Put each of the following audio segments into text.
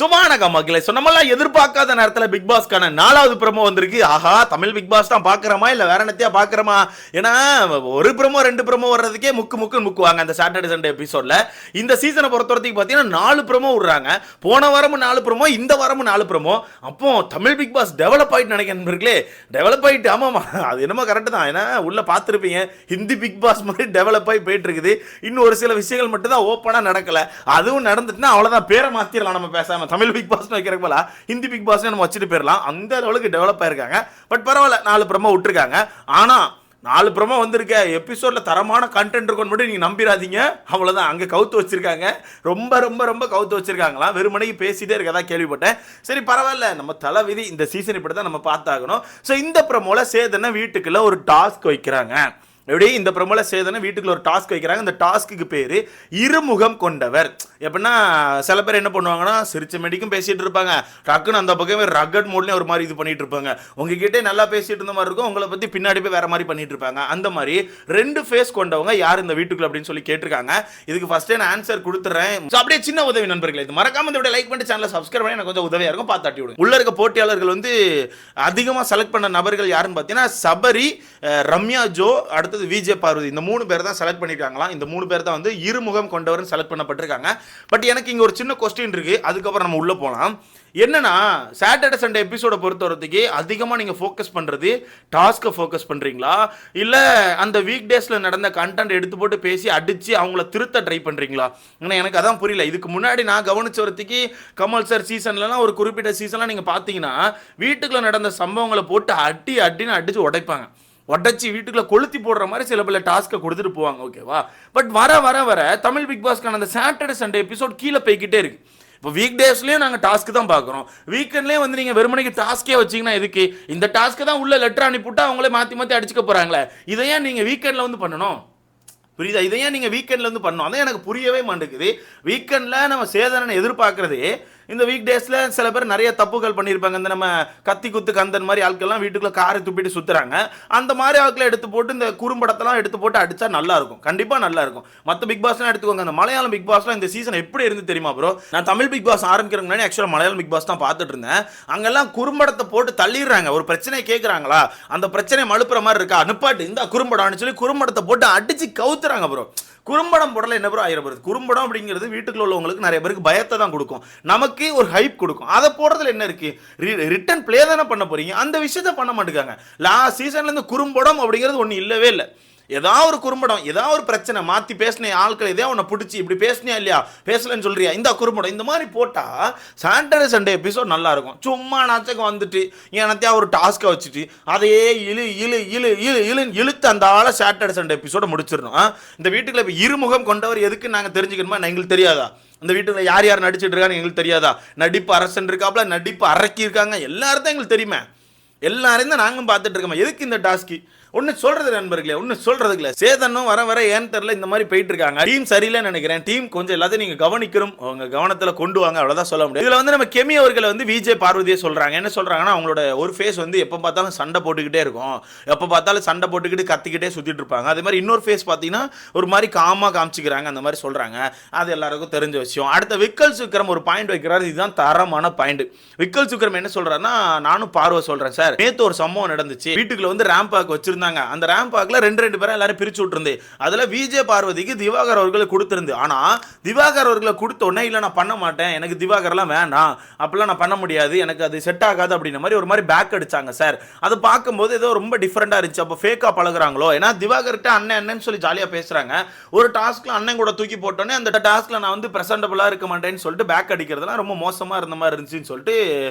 சுமானகம் மக்களை நம்மளாம் எதிர்பார்க்காத நேரத்தில் பிக் பாஸ்க்கான 4வது ப்ரோமோ வந்திருக்கு. ஆஹா, தமிழ் பிக் பாஸ் தான் பார்க்குறோமா இல்லை வேற என்னத்தையா பார்க்குறோமா? ஏன்னா ஒரு ப்ரோமோ 2 ப்ரோமோ வர்றதுக்கே முக்குவாங்க அந்த சாட்டர்டே சண்டே எபிசோட்ல. இந்த சீசனை பொறுத்த வரைக்கும் பார்த்தீங்கன்னா 4 ப்ரோமோ விடுறாங்க. போன வாரமும் 4 ப்ரோமோ, இந்த வாரமும் 4 ப்ரோமோ. அப்போ தமிழ் பிக் பாஸ் டெவலப் ஆகிட்டு நினைக்கிறீங்களே, டெவலப் ஆகிட்டு. ஆமாம், அது என்னமோ கரெக்டு தான். ஏன்னா உள்ள பார்த்துருப்பீங்க, ஹிந்தி பிக் பாஸ் மாதிரி டெவலப் ஆகி போயிட்டு இருக்குது. இன்னும் ஒரு சில விஷயங்கள் மட்டும் தான் ஓப்பனாக நடக்கல. அதுவும் நடந்துட்டுனா அவ்வளோதான், பேரை மாற்றிடலாம். நம்ம பேசாம தமிழ் பிக் பாஸ் வைக்கிறக்கு போல ஹிந்தி பிக் பாஸ் நம்ம வச்சுட்டு போயிடலாம். அந்த அளவுக்கு டெவலப் ஆயிருக்காங்க. பட் பரவாயில்ல, 4 ப்ரோமோ விட்டுருக்காங்க. ஆனா 4 ப்ரோமோ வந்திருக்க எபிசோட்ல தரமான கண்டென்ட் இருக்குன்னு மட்டும் நீங்க நம்பிடாதீங்க. அவ்வளவுதான், அங்க கவுத்து வச்சிருக்காங்க. ரொம்ப ரொம்ப ரொம்ப கவுத்து வச்சிருக்காங்களா. வெறுமனைக்கு பேசிட்டே இருக்கதா கேள்விப்பட்டேன். சரி பரவாயில்ல, நம்ம தலைவிதி இந்த சீசன் இப்படி தான் நம்ம பார்த்தாகணும். ஸோ இந்த ப்ரோமோல சேதனை வீட்டுக்குள்ள ஒரு டாஸ்க் வைக்கிறாங்க. எப்படி இந்த ப்ரோமோல சேதனை வீட்டுக்குள்ள ஒரு டாஸ்க் வைக்கிறாங்க. இந்த டாஸ்க்கு பேரு இருமுகம் கொண்டவர். எப்படின்னா சில பேர் என்ன பண்ணுவாங்கன்னா, சிரிச்ச மெடிக்கும் பேசிட்டு இருப்பாங்க, டக்குன்னு அந்த பக்கமே ரகட் மோட்லேயும் ஒரு மாதிரி இது பண்ணிட்டு இருப்பாங்க. உங்ககிட்ட நல்லா பேசிட்டு இருந்த மாதிரி இருக்கும், உங்களை பத்தி பின்னாடி போய் வேற மாதிரி பண்ணிட்டு இருப்பாங்க. அந்த மாதிரி 2 ஃபேஸ் கொண்டவங்க யார் இந்த வீட்டுக்குள்ள அப்படின்னு சொல்லி கேட்டிருக்காங்க. இதுக்கு ஃபர்ஸ்ட் நான் ஆன்சர் கொடுத்துறேன். அப்படியே சின்ன உதவி நண்பர்களே, இது மறக்காம இந்த லைக் பண்ணி சேனலை சப்ஸ்கிரைப் பண்ணி எனக்கு கொஞ்சம் உதவியா இருக்கும், பார்த்தாட்டி விடுங்க. உள்ள இருக்க போட்டியாளர்கள் வந்து அதிகமாக செலக்ட் பண்ண நபர்கள் யாருன்னு பார்த்தீங்கன்னா சபரி, ரம்யா ஜோ, அடுத்து விஜே பார்வதி. இந்த 3 பேர் தான் செலக்ட் பண்ணிருக்காங்களாம். இந்த 3 பேர் தான் வந்து இருமுகம் கொண்டவர் செலக்ட் பண்ணப்பட்டிருக்காங்க. பட் எனக்கு இங்க ஒரு சின்ன கொஸ்டின் இருக்கு, அதுக்கப்புறம் நம்ம உள்ள போலாம். என்னன்னா சாட்டர்டே சண்டே எபிசோட பொறுத்த வரைக்கும் அதிகமாக நீங்கள் ஃபோக்கஸ் பண்ணுறது டாஸ்க்கை ஃபோக்கஸ் பண்ணுறீங்களா, இல்லை அந்த வீக் டேஸில் நடந்த கண்டென்ட் எடுத்து போட்டு பேசி அடித்து அவங்கள திருத்த ட்ரை பண்ணுறீங்களா? ஆனால் எனக்கு அதான் புரியல. இதுக்கு முன்னாடி நான் கவனிச்ச வரத்துக்கு கமல் சார் சீசன்லலாம் ஒரு குறிப்பிட்ட சீசன்லாம் நீங்கள் பார்த்தீங்கன்னா வீட்டுக்குள்ளே நடந்த சம்பவங்களை போட்டு அடின்னு அடித்து உடைப்பாங்க. உடச்சி வீட்டுக்குள்ள கொளுத்தி போடுற மாதிரி சில பல டாஸ்க்கை கொடுத்துட்டு போவாங்க. ஓகேவா? பட் வர வர வர தமிழ் பிக் பாஸ்க்கான அந்த சாட்டர்டே சண்டே எபிசோட் கீழே போய்கிட்டே இருக்கு. இப்போ வீக் டேஸ்லேயும் நாங்கள் டாஸ்க்கு தான் பார்க்குறோம், வீக்கெண்ட்லேயும் வந்து நீங்கள் வெறுமனைக்கு டாஸ்க்கே வச்சிங்கன்னா எதுக்கு? இந்த டாஸ்க்கு தான் உள்ள லெட்டர் அனுப்பிவிட்டா அவங்களே மாற்றி அடிச்சுக்க போகிறாங்களே, இதை ஏன் நீங்கள் வீக்கெண்டில் வந்து பண்ணணும்? புரியுதா? இதை ஏன் நீங்கள் வீக்கெண்டில் வந்து பண்ணணும்? அதான் எனக்கு புரியவே மாட்டேங்குது. வீக்கெண்டில் நம்ம சேதனை எதிர்பார்க்குறது, இந்த வீக் டேஸில் சில பேர் நிறைய தப்புகள் பண்ணியிருப்பாங்க. இந்த நம்ம கத்தி குத்து கந்தன் மாதிரி ஆட்கள்லாம் வீட்டுக்குள்ள காரை துப்பிட்டு சுற்றுறாங்க. அந்த மாதிரி ஆட்களை எடுத்து போட்டு இந்த குறும்படத்தெல்லாம் எடுத்து போட்டு அடித்தா நல்லா இருக்கும், கண்டிப்பாக நல்லா இருக்கும். மற்ற பிக் பாஸ்லாம் எடுத்துக்கோங்க. அந்த மலையாளம் பிக் பாஸ்லாம் இந்த சீசன் எப்படி இருந்து தெரியுமா ப்ரோ? நான் தமிழ் பிக் பாஸ் ஆரம்பிக்கிறதுக்கு முன்னாடி ஆக்சுவலாக மலையாளம் பிக் பாஸ் தான் பார்த்துட்டு இருந்தேன். அங்கெல்லாம் குறும்படத்தை போட்டு தள்ளிடுறாங்க. ஒரு பிரச்சனையை கேட்குறாங்களா, அந்த பிரச்சனையை மழுப்புற மாதிரி இருக்கா, அனுப்பாட்டு இந்த குறும்படம்னு சொல்லி குறும்படத்தை போட்டு அடித்து கவுத்துறாங்க ப்ரோ. குறும்படம் போடல என்ன ப்ரோ ஆயிரம்? குறும்படம் அப்படிங்கிறது வீட்டுக்குள்ள உள்ளவங்களுக்கு நிறைய பேருக்கு பயத்தை தான் கொடுக்கும், நமக்கு ஒரு ஹைப் கொடுக்கும். அதை போடுறதுல என்ன இருக்கு? ரிட்டன் பிளே தானே பண்ண போறீங்க, அந்த விஷயத்த பண்ண மாட்டேங்காங்க. லாஸ்ட் சீசன்ல இருந்து குறும்படம் அப்படிங்கிறது ஒன்று இல்லவே இல்லை. ஏதாவது ஒரு குறும்படம், ஏதாவது ஒரு பிரச்சனை மாற்றி பேசின ஆட்கள் எதையா உன்னை பிடிச்சி இப்படி பேசினியா இல்லையா, பேசலன்னு சொல்றியா, இந்த குறும்படம் இந்த மாதிரி போட்டால் சாட்டர்டே சண்டே எபிசோட் நல்லா இருக்கும். சும்மா நாச்சகம் வந்துட்டு எனத்தையா ஒரு டாஸ்க்கை வச்சுட்டு அதையே இழுத்து அந்த ஆளை சாட்டர்டே சண்டே எபிசோட முடிச்சிடணும். இந்த வீட்டுக்குள்ள இப்போ இருமுகம் கொண்டவர் எதுக்கு நாங்கள் தெரிஞ்சுக்கணுமா? எங்களுக்கு தெரியாதா? இந்த வீட்டுல யார் யார் நடிச்சிட்டு இருக்காங்க எங்களுக்கு தெரியாதா? நடிப்பு அரசன் இருக்காப்ல, நடிப்பு அரக்கி இருக்காங்க, எல்லாரும் தான் எங்களுக்கு தெரியுமே. எல்லாரையும் தான் நாங்களும் பார்த்துட்டு இருக்கோம். எதுக்கு இந்த டாஸ்க்கு? ஒன்று சொல்றது நண்பர்களே, ஒன்று சொல்றதுக்கு இல்லை. சேதனும் வர வர ஏன்னு தெரியல இந்த மாதிரி போயிட்டு இருக்காங்க. டீம் சரியில்லைன்னு நினைக்கிறேன். டீம் கொஞ்சம் எல்லாத்தையும் நீங்க கவனிக்கணும், அவங்க கவனத்தில் கொண்டு வாங்க, அவ்வளோதான் சொல்ல முடியும். இதில் வந்து நம்ம கெமி அவர்களை வந்து விஜய் பார்வதியை சொல்றாங்க. என்ன சொல்றாங்கன்னா, அவங்களோட ஒரு ஃபேஸ் வந்து எப்போ பார்த்தாலும் சண்டை போட்டுக்கிட்டே இருக்கும், எப்போ பார்த்தாலும் சண்டை போட்டுக்கிட்டு கத்திக்கிட்டே சுத்திட்டு இருப்பாங்க. அதே மாதிரி இன்னொரு ஃபேஸ் பார்த்தீங்கன்னா ஒரு மாதிரி காமா காமிச்சிக்கிறாங்க, அந்த மாதிரி சொல்றாங்க. அது எல்லாருக்கும் தெரிஞ்ச விஷயம். அடுத்த விக்கல் சுக்கரம் ஒரு பாயிண்ட் வைக்கிறாரு, இதுதான் தரமான பாயிண்ட். விக்கல் சுக்கரம் என்ன சொல்றாருன்னா, நானும் பார்வை சொல்றேன் சார், நேற்று ஒரு சம்பவம் நடந்துச்சு. வீட்டுக்குள்ள வந்து ரேம்ப் வாக் வச்சிருந்தாங்க. அந்த ரேம்ப் வாக்ல 2 பேரை எல்லாரும் பிரிச்சு விட்டுருந்து. அதுல விஜய் பார்வதிக்கு திவாகர் அவர்களை கொடுத்திருந்து. ஆனா திவாகர் அவர்களை கொடுத்த உடனே இல்ல நான் பண்ண மாட்டேன், எனக்கு திவாகர்லாம் வேணாம், அப்படிலாம் நான் பண்ண முடியாது, எனக்கு அது செட் ஆகாது அப்படின்ற மாதிரி ஒரு மாதிரி பேக் அடிச்சாங்க சார். அது பார்க்கும்போது ஏதோ ரொம்ப டிஃபரெண்டா இருந்துச்சு. அப்போ ஃபேக்கா பழகுறாங்களோ? ஏன்னா திவாகர்கிட்ட அண்ணன் சொல்லி ஜாலியா பேசுறாங்க. ஒரு டாஸ்க்ல அண்ணன் கூட தூக்கி போட்டோன்னே அந்த டாஸ்க்ல நான் வந்து பிரசன்டபிளா இருக்க மாட்டேன்னு சொல்லிட்டு பேக் அடிக்கிறதுலாம் ரொம்ப மோசமா இருந்த மாதிரி இருந்துச்சுன்னு சொல்லிட்டு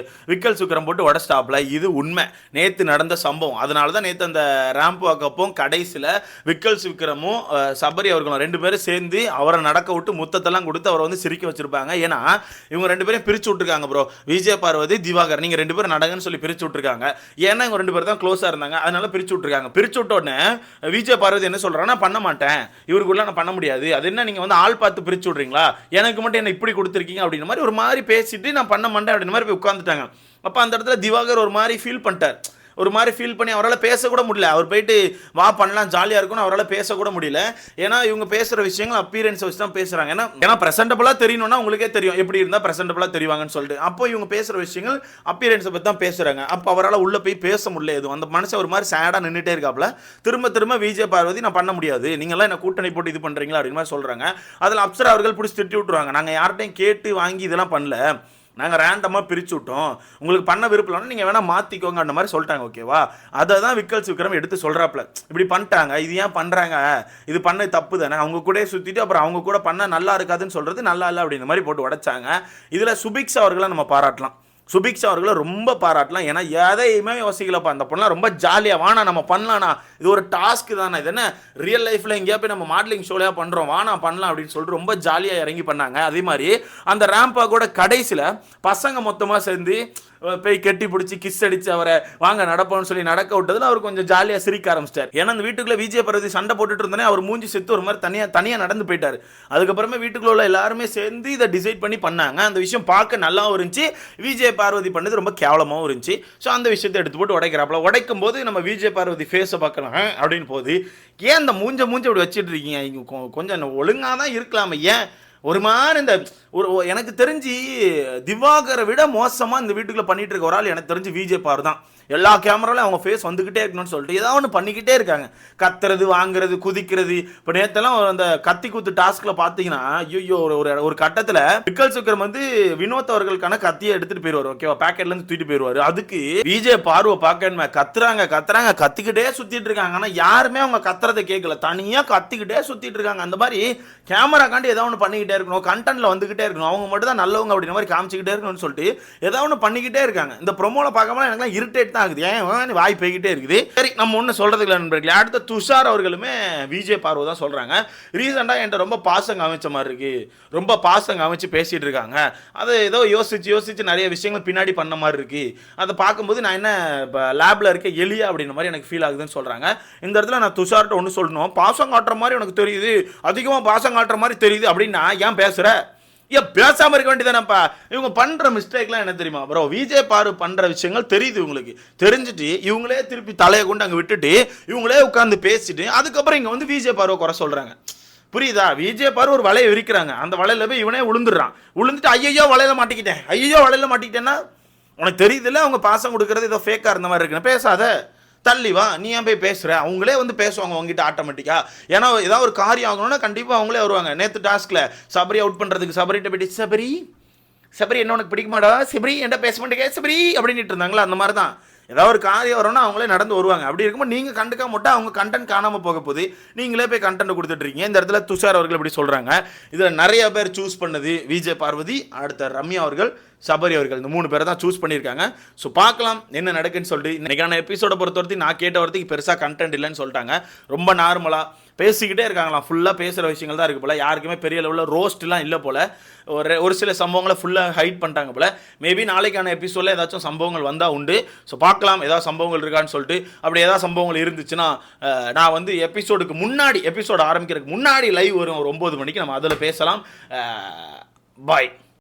விக்கல் சுக்கரம் போட்டு உடச்சிட்டாப்ல. இது உண்மை, நேத்து நடந்த சம்பவம். அதனால தான் நேத்து அந்த ரேம்ப் வாக் அப்போ கடைசியில் விக்கல் சுக்கரமும் சபரி அவர்களும் 2 பேரும் சேர்ந்து அவரை நடக்க விட்டு முத்தத்தெல்லாம் கொடுத்து அவரை வந்து சிரிக்க வச்சிருப்பாங்க. ஏன்னா இவங்க 2 பேரும் பிரிச்சு விட்டுருக்காங்க ப்ரோ. விஜய் பார்வதி திவாகர் நீங்க 2 பேரும் நடங்கன்னு சொல்லி பிரிச்சு விட்டுருக்காங்க. ஏன்னா இவங்க 2 பேர் தான் க்ளோஸா இருந்தாங்க, அதனால பிரிச்சு விட்டுருக்காங்க. பிரிச்சு விட்ட உடனே விஜய் பார்வதி என்ன சொல்றாங்கன்னா, பண்ண மாட்டேன், இவருக்குள்ள நான் பண்ண முடியாது, அது என்ன நீங்க வந்து ஆள் பார்த்து பிரிச்சு விடுறீங்களா, எனக்கு மட்டும் என்ன இப்படி கொடுத்துருக்கீங்க அப்படின்ற மாதிரி ஒரு மாதிரி பேசிட்டு நான் பண்ண மாட்டேன் அப்படின்ற மாதிரி போய் உட்காந்துட்டாங்க. அப்போ அந்த இடத்துல திவாகர் ஒரு மாதிரி ஃபீல் பண்ணிட்டார். ஒரு மாதிரி ஃபீல் பண்ணி அவரால் பேசக்கூட முடியல. அவர் போயிட்டு வா பண்ணலாம் ஜாலியாக இருக்கும்னு அவரால் பேசக்கூட முடியல. ஏன்னா இவங்க பேசுகிற விஷயங்கள் அப்பீரன்ஸை வச்சு தான் பேசுகிறாங்க. ஏன்னா ப்ரெசென்டபுளாக தெரியணும்னா உங்களுக்கே தெரியும் எப்படி இருந்தால் ப்ரெசென்டபுளாக தெரிவாங்கன்னு சொல்லிட்டு. அப்போ இவங்க பேசுகிற விஷயங்கள் அப்பீரன்ஸை பற்றி தான் பேசுகிறாங்க. அப்போ அவரால் உள்ளே போய் பேச முடியல. எதுவும் அந்த மனுஷன் ஒரு மாதிரி சேடாக நின்றுட்டே இருக்காப்புல. திரும்ப திரும்ப விஜய் பார்வதி நான் பண்ண முடியாது, நீங்களாம் என்ன கூட்டணி போட்டு இது பண்ணுறீங்களா அப்படின்னு மாதிரி சொல்கிறாங்க. அதில் அப்சரா அவர்கள் பிடிச்சி திட்டி விட்டுருவாங்க. நாங்கள் யார்கிட்டையும் கேட்டு வாங்கி இதெல்லாம் பண்ணல, நாங்கள் ரேண்டமாக பிரித்து விட்டோம், உங்களுக்கு பண்ண விருப்பம்னா நீங்கள் வேணால் மாற்றிக்கோங்க அந்த மாதிரி சொல்லிட்டாங்க. ஓகேவா? அதை தான் விக்கல்ஸ் விக்ரம் எடுத்து சொல்கிறாப்புல. இப்படி பண்ணிட்டாங்க, இது ஏன் பண்ணுறாங்க, இது பண்ண தப்பு தானே, அவங்க கூட சுற்றிட்டு அப்புறம் அவங்க கூட பண்ணால் நல்லா இருக்காதுன்னு சொல்கிறது நல்லா இல்லை அப்படின்ற மாதிரி போட்டு உடைச்சாங்க. இதில் சுபிக்ஷா அவர்களை நம்ம பாராட்டலாம். சுபிக்ஷா அவர்களை ரொம்ப பாராட்டலாம். ஏன்னா எதையுமே யோசிக்கலப்பா, அந்த பொண்ணெலாம் ரொம்ப ஜாலியாக வானா நம்ம பண்ணலாண்ணா, இது ஒரு டாஸ்க்கு தானே, இது என்ன ரியல் லைஃப்பில் எங்கேயா போய் நம்ம மாடலிங் ஷோலையாக பண்ணுறோம், வானா பண்ணலாம் அப்படின்னு சொல்லிட்டு ரொம்ப ஜாலியாக இறங்கி பண்ணாங்க. அதே மாதிரி அந்த ரேம்பா கூட கடைசியில் பசங்க மொத்தமாக சேர்ந்து போய் கெட்டி பிடிச்சி கிஸ் அடிச்சு அவரை வாங்க நடப்போம்னு சொல்லி நடக்க விட்டதில் அவர் கொஞ்சம் ஜாலியாக சிரிக்க ஆரம்பிச்சிட்டார். ஏன்னா அந்த வீட்டுக்குள்ளே விஜய் பார்வதி சண்டை போட்டுட்டு இருந்தோன்னே அவர் மூஞ்சி செத்து ஒரு மாதிரி தனியாக நடந்து போயிட்டார். அதுக்கப்புறமே வீட்டுக்குள்ள உள்ள எல்லாருமே சேர்ந்து இதை டிசைட் பண்ணி பண்ணாங்க. அந்த விஷயம் பார்க்க நல்லாவும் இருந்துச்சு, விஜய் பார்வதி பண்ணது ரொம்ப கேவலமாகவும் இருந்துச்சு. ஸோ அந்த விஷயத்தை எடுத்து போட்டு உடைக்கிறாப்புல. உடைக்கும் போது நம்ம விஜய் பார்வதி ஃபேஸை பார்க்கலாம் அப்படின்னு போது, ஏன் இந்த மூஞ்ச இப்படி வச்சுட்டு இருக்கீங்க, இங்கே கொஞ்சம் ஒழுங்காக தான் இருக்கலாமே, ஏன் ஒரு மாதிரி இந்த எனக்கு தெரிஞ்சு திவாகரை விட மோசமாக இந்த வீட்டுக்குள்ளே பண்ணிட்டு இருக்க ஒரு ஆள் எனக்கு தெரிஞ்சு விஜய் பார் தான். எல்லா கேமராலையும் அவங்க ஃபேஸ் வந்துக்கிட்டே இருக்கணும்னு சொல்லிட்டு ஏதாவது ஒன்று பண்ணிக்கிட்டே இருக்காங்க. கத்துறது, வாங்குறது, குதிக்கிறது. இப்போ நேற்றெல்லாம் அந்த கத்தி குத்து டாஸ்கில் பார்த்தீங்கன்னா ஐயோ ஒரு கட்டத்தில் விக்கல் சுக்கரம் வந்து வினோத் அவர்களுக்கான கத்தியை எடுத்துகிட்டு போயிடுவார். ஓகேவா? பேக்கெட்லேருந்து தூக்கிட்டு போயிடுவார். அதுக்கு விஜய் பார்வை பார்க்கணுமே, கத்துறாங்க கத்திக்கிட்டே சுற்றிட்டு இருக்காங்க. ஆனால் யாருமே அவங்க கத்துறதை கேட்கல, தனியாக கத்திக்கிட்டே சுற்றிட்டு இருக்காங்க. அந்த மாதிரி கேமரா காண்டி ஏதாவது ஒன்று பண்ணிக்கிட்டே இருக்கணும், கண்டென்ட்ல வந்துக்கிட்டே இருக்கணும், அவங்க மட்டும் தான் நல்லவங்க அப்படின்ற மாதிரி காமிச்சிக்கிட்டே இருக்கணும்னு சொல்லிட்டு ஏதாவது ஒன்று பண்ணிக்கிட்டே இருக்காங்க. இந்த ப்ரொமோல பார்க்கும்போது எனக்குலாம் இரிட்டேட் ஆகுது, ஏன் வாய் போய்கிட்டே இருக்குது. சரி, நம்ம ஒன்றும் சொல்றதுக்கு நண்பர்களே. அடுத்த துஷார் அவர்களுமே விஜய் பார்வை தான் சொல்றாங்க. ரீசெண்டா என்கிட்ட ரொம்ப பாசங்க அமைச்ச மாதிரி இருக்கு, ரொம்ப பாசங்க அமைச்சு பேசிட்டு இருக்காங்க, அதை ஏதோ யோசிச்சு நிறைய விஷயங்கள் பின்னாடி பண்ண மாதிரி இருக்கு, அதை பார்க்கும்போது நான் என்ன லேப்ல இருக்க எலியா அப்படின்ற மாதிரி எனக்கு ஃபீல் ஆகுதுன்னு சொல்றாங்க. இந்த இடத்துல நான் துஷார்ட்ட ஒன்று சொல்லணும், பாசம் காட்டுற மாதிரி எனக்கு தெரியுது, அதிகமாக பாசம் காட்டுற மாதிரி தெரியுது அப்படின்னா ஏன் பேசுற, ஏன் பேசாமல் இருக்க வேண்டியதானப்பா. இவங்க பண்ணுற மிஸ்டேக்லாம் என்ன தெரியுமா ப்ரோ, விஜய் பாரு பண்ணுற விஷயங்கள் தெரியுது இவங்களுக்கு, தெரிஞ்சுட்டு இவங்களே திருப்பி தலையை கொண்டு அங்கே விட்டுட்டு இவங்களே உட்காந்து பேசிட்டு அதுக்கப்புறம் இங்கே வந்து விஜய் பாருவை குறை சொல்கிறாங்க. புரியுதா? விஜய் பாரு ஒரு வலையை விரிக்கிறாங்க, அந்த வலையில போய் இவனே விழுந்துட்டு ஐயோ வலையில மாட்டிக்கிட்டேன்னா உனக்கு தெரியுதுல்ல அவங்க பாசம் கொடுக்கறது ஏதோ ஃபேக்காக இருந்த மாதிரி இருக்குன்னு பேசாத, தள்ளி வா, நீ ஏன் போய் பேசுகிற, அவங்களே வந்து பேசுவாங்க உங்ககிட்ட ஆட்டோமேட்டிக்காக. ஏன்னா ஏதாவது ஒரு காரியம் ஆகணும்னா கண்டிப்பாக அவங்களே வருவாங்க. நேற்று டாஸ்கில் சபரி அவுட் பண்ணுறதுக்கு சபரிட்ட போயிட்டு சபரி என்ன உனக்கு பிடிக்க மாட்டா, சபரி என்ன பேச மாட்டேங்க சபரி அப்படின்ட்டு இருந்தாங்களா, அந்த மாதிரி தான் ஏதாவது ஒரு காரியம் வரணும்னா அவங்களே நடந்து வருவாங்க. அப்படி இருக்கும்போது நீங்கள் கண்டுக்காம மட்டும் அவங்க கண்டென்ட் காணாமல் போக போகுது, நீங்களே போய் கண்டென்ட் கொடுத்துட்ருக்கீங்க. இந்த இடத்துல துஷார் அவர்கள் இப்படி சொல்கிறாங்க. இதில் நிறைய பேர் சூஸ் பண்ணது விஜய் பார்வதி, அடுத்த ரம்யா அவர்கள், சபரி அவர்கள், இந்த 3 பேரை தான் சூஸ் பண்ணியிருக்காங்க. ஸோ பார்க்கலாம் என்ன நடக்குன்னு சொல்லிட்டு. இன்றைக்கான எபிசோட பொறுத்தவரைக்கும் நான் கேட்ட வரத்துக்கு பெருசாக கண்டென்ட் இல்லைன்னு சொல்லிட்டாங்க. ரொம்ப நார்மலாக பேசிக்கிட்டே இருக்காங்களாம், ஃபுல்லாக பேசுகிற விஷயங்கள் தான் இருக்குது போல், யாருக்குமே பெரிய லெவலில் ரோஸ்ட்லாம் இல்லை போல், ஒரு சில சம்பவங்களை ஃபுல்லாக ஹைட் பண்ணிட்டாங்க போல். மேபி நாளைக்கான எபிசோடில் ஏதாச்சும் சம்பவங்கள் வந்தால் உண்டு. ஸோ பார்க்கலாம் ஏதாவது சம்பவங்கள் இருக்கான்னு சொல்லிட்டு. அப்படி ஏதாவது சம்பவங்கள் இருந்துச்சுன்னா நான் வந்து எபிசோடுக்கு முன்னாடி, எபிசோடு ஆரம்பிக்கிறதுக்கு முன்னாடி லைவ் வரும் ஒரு 9 மணிக்கு, நம்ம அதில் பேசலாம். பாய்.